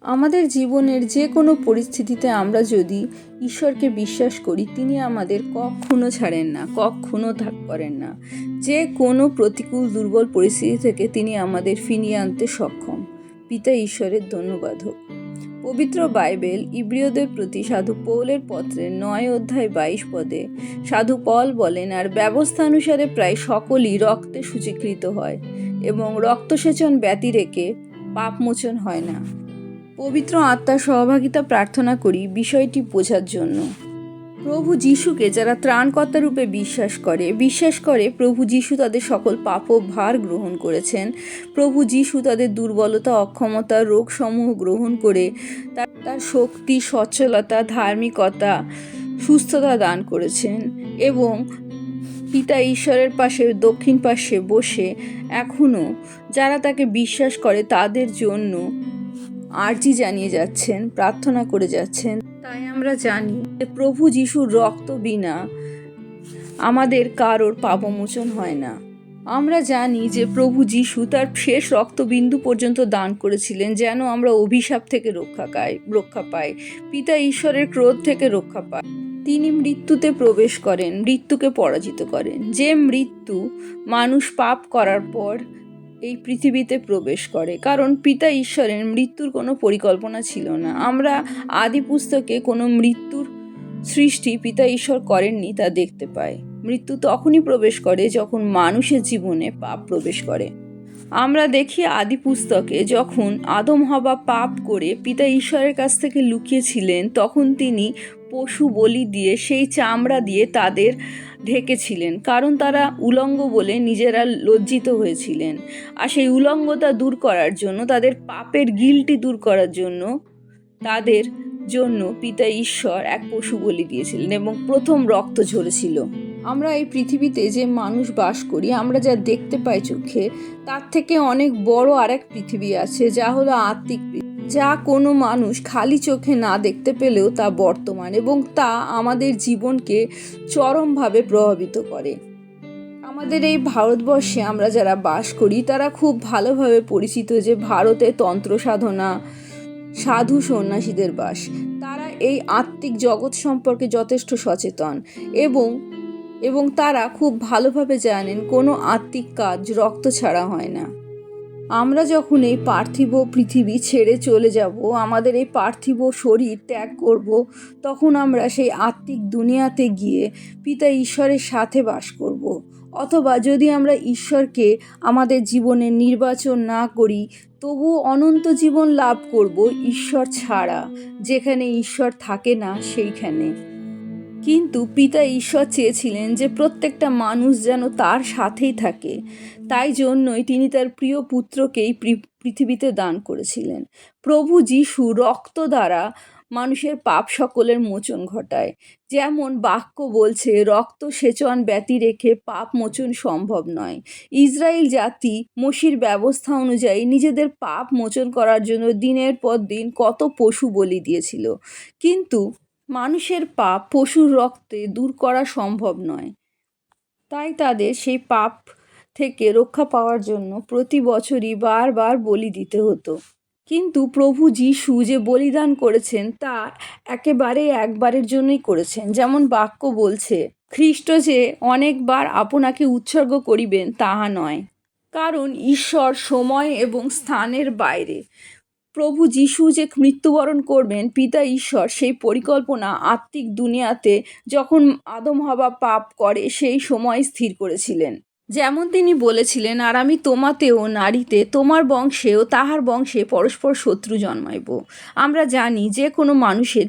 আমাদের জীবনের যে কোনো পরিস্থিতিতে আমরা যদি ঈশ্বরকে বিশ্বাস করি, তিনি আমাদের কখনো ছাড়েন না, কখনো করেন না। যে কোনো প্রতিকূল দুর্বল পরিস্থিতি থেকে তিনি আমাদের ফিরিয়ে আনতে সক্ষম। পিতা ঈশ্বরের ধন্যবাদ হোক। পবিত্র বাইবেল ইব্রিয়দের প্রতি সাধু পৌলের পত্রের 9 অধ্যায় 22 পদে সাধু পল বলেন, আর ব্যবস্থা অনুসারে প্রায় সকলই রক্তে সূচীকৃত হয় এবং রক্তসেচন ব্যতিরেকে পাপমোচন হয় না। পবিত্র আত্মার সহভাগিতা প্রার্থনা করি বিষয়টি বোঝার জন্য। প্রভু যিশুকে যারা ত্রাণকর্তা রূপে বিশ্বাস করে প্রভু যিশু তাদের সকল পাপ ও ভার গ্রহণ করেছেন। প্রভু যিশু তাদের দুর্বলতা, অক্ষমতা, রোগসমূহ গ্রহণ করে তার শক্তি, সচ্ছলতা, ধার্মিকতা, সুস্থতা দান করেছেন এবং পিতা ঈশ্বরের পাশে দক্ষিণ পাশে বসে এখনও যারা তাকে বিশ্বাস করে তাদের জন্য আর্জি জানিয়ে যাচ্ছেন, প্রার্থনা করে যাচ্ছেন। তাই আমরা জানি যে প্রভু যিশুর রক্ত বিনা আমাদের কারোর পাপমোচন হয় না। আমরা জানি যে প্রভু যিশু তার শেষ রক্তবিন্দু পর্যন্ত দান করেছিলেন যেন আমরা অভিশাপ থেকে রক্ষা পাই, পিতা ঈশ্বরের ক্রোধ থেকে রক্ষা পাই। তিনি মৃত্যুতে প্রবেশ করেন, মৃত্যুকে পরাজিত করেন। যে মৃত্যু মানুষ পাপ করার পর এই পৃথিবীতে প্রবেশ করে, কারণ পিতা ঈশ্বরের মৃত্যুর কোনো পরিকল্পনা ছিল না। আমরা আদি পুস্তকে কোনো মৃত্যুর সৃষ্টি পিতা ঈশ্বর করেননি তা দেখতে পাই। মৃত্যু তখনই প্রবেশ করে যখন মানুষের জীবনে পাপ প্রবেশ করে। আমরা দেখি আদি পুস্তকে যখন আদম হওয়া পাপ করে পিতা ঈশ্বরের কাছ থেকে লুকিয়েছিলেন, তখন তিনি পশু বলি দিয়ে সেই চামড়া দিয়ে তাদের ঢেকেছিলেন, কারণ তারা উলঙ্গ বলে নিজেরা লজ্জিত হয়েছিলেন। আর সেই উলঙ্গতা দূর করার জন্য, তাদের পাপের গিল্টি দূর করার জন্য তাদের জন্য পিতা ঈশ্বর এক পশু বলি দিয়েছিলেন এবং প্রথম রক্ত ঝরেছিল। আমরা এই পৃথিবীতে যে মানুষ বাস করি, আমরা যা দেখতে পাই চোখে, তার থেকে অনেক বড় আরেক পৃথিবী আছে, যা হলো আত্মিক পৃথিবী, যা কোনো মানুষ খালি চোখে না দেখতে পেলেও তা বর্তমান এবং তা আমাদের জীবনকে চরমভাবে প্রভাবিত করে। আমাদের এই ভারতবর্ষে আমরা যারা বাস করি তারা খুব ভালোভাবে পরিচিত যে ভারতে তন্ত্র সাধনা, সাধু সন্ন্যাসীদের বাস। তারা এই আত্মিক জগৎ সম্পর্কে যথেষ্ট সচেতন এবং তারা খুব ভালোভাবে জানেন কোনো আত্মিক কাজ রক্ত ছাড়া হয় না। আমরা যখন এই পার্থিব পৃথিবী ছেড়ে চলে যাব, আমাদের এই পার্থিব শরীর ত্যাগ করব, তখন আমরা সেই আত্মিক দুনিয়াতে গিয়ে পিতা ঈশ্বরের সাথে বাস করব। অথবা যদি আমরা ঈশ্বরকে আমাদের জীবনে নির্বাচন না করি, তবুও অনন্ত জীবন লাভ করব ঈশ্বর ছাড়া, যেখানে ঈশ্বর থাকে না সেইখানে। কিন্তু পিতা ঈশ্বর চেয়েছিলেন যে প্রত্যেকটা মানুষ যেন তার সাথেই থাকে। তাই জন্যই তিনি তার প্রিয় পুত্রকেই পৃথিবীতে দান করেছিলেন। প্রভু যিশু রক্ত দ্বারা মানুষের পাপ সকলের মোচন ঘটায়। যেমন বাক্য বলছে, রক্ত সেচন ব্যতি রেখে পাপ মোচন সম্ভব নয়। ইসরায়েল জাতি মোশির ব্যবস্থা অনুযায়ী নিজেদের পাপ মোচন করার জন্য দিনের পর দিন কত পশু বলি দিয়েছিল, কিন্তু মানুষের পাপ পশুর রক্তে দূর করা সম্ভব নয়। তাই তাদের সেই পাপ থেকে রক্ষা পাওয়ার জন্য প্রতি বছরই বারবার বলি দিতে হতো। কিন্তু প্রভু যিশু যে বলিদান করেছেন তা একেবারে একবারের জন্যই করেছেন। যেমন বাক্য বলছে, খ্রিস্ট যে অনেকবার আপনাকে উৎসর্গ করিবেন তাহা নয়, কারণ ঈশ্বর সময় এবং স্থানের বাইরে। প্রভু যিশু যে মৃত্যুবরণ করবেন, পিতা ঈশ্বর সেই পরিকল্পনা আত্মিক দুনিয়াতে যখন আদম হওয়া পাপ করে সেই সময় স্থির করেছিলেন। যেমন তিনি বলেছিলেন, আর আমি তোমাতেও নারীতে তোমার বংশে ও তাহার বংশে পরস্পর শত্রু জন্মাইব। আমরা জানি যে কোনো মানুষের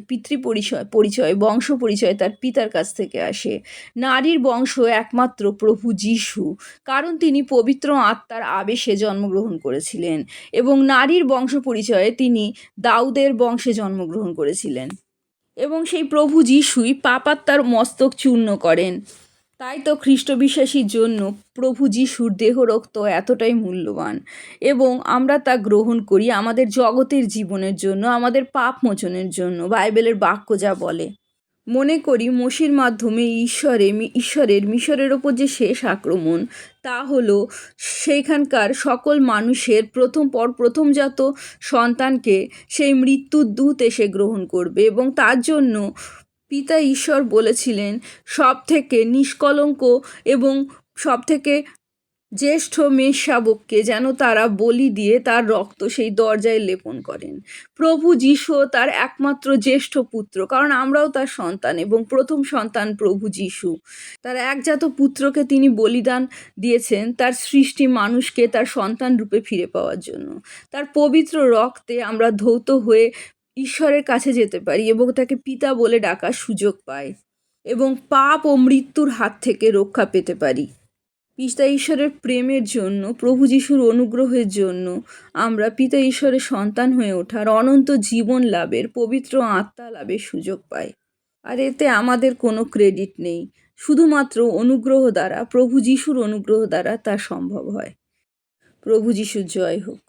পরিচয় বংশ পরিচয় তার পিতার কাছ থেকে আসে। নারীর বংশ একমাত্র প্রভু যিশু, কারণ তিনি পবিত্র আত্মার আবেশে জন্মগ্রহণ করেছিলেন এবং নারীর বংশ পরিচয়ে তিনি দাউদের বংশে জন্মগ্রহণ করেছিলেন এবং সেই প্রভু যিশুই পাপাত্মার মস্তক চূর্ণ করেন। তাই তো খ্রিস্ট বিশ্বাসীর জন্য প্রভু যিশুর দেহ রক্ত এতটাই মূল্যবান এবং আমরা তা গ্রহণ করি আমাদের জগতের জীবনের জন্য, আমাদের পাপ মোচনের জন্য। বাইবেলের বাক্য যা বলে, মনে করি মসির মাধ্যমে ঈশ্বরের মিশরের ওপর যে শেষ আক্রমণ, তা হলো সেইখানকার সকল মানুষের প্রথমজাত সন্তানকে সেই মৃত্যুর দূত এসে গ্রহণ করবে, এবং তার জন্য পিতা ঈশ্বর বলেছিলেন সব থেকে নিষ্কলঙ্ক এবং সব থেকে জ্যেষ্ঠ মেষশাবককে যেন তারা বলি দিয়ে তার রক্ত সেই দরজায় লেপন করেন। প্রভু যীশু তার একমাত্র জ্যেষ্ঠ পুত্র, কারণ আমরাও তার সন্তান, এবং প্রথম সন্তান প্রভু যীশু তার একজাত পুত্রকে তিনি বলিদান দিয়েছেন তার সৃষ্টি মানুষকে তার সন্তান রূপে ফিরে পাওয়ার জন্য। তার পবিত্র রক্তে আমরা ধৌত হয়ে ঈশ্বরের কাছে যেতে পারি এবং তাকে পিতা বলে ডাকার সুযোগ পাই, এবং পাপ ও মৃত্যুর হাত থেকে রক্ষা পেতে পারি। পিতা ঈশ্বরের প্রেমের জন্য, প্রভু যিশুর অনুগ্রহের জন্য আমরা পিতা ঈশ্বরের সন্তান হয়ে ওঠার, অনন্ত জীবন লাভের, পবিত্র আত্মা লাভের সুযোগ পাই। আর এতে আমাদের কোনো ক্রেডিট নেই, শুধুমাত্র অনুগ্রহ দ্বারা, প্রভু যিশুর অনুগ্রহ দ্বারা তা সম্ভব হয়। প্রভু যিশুর জয় হোক।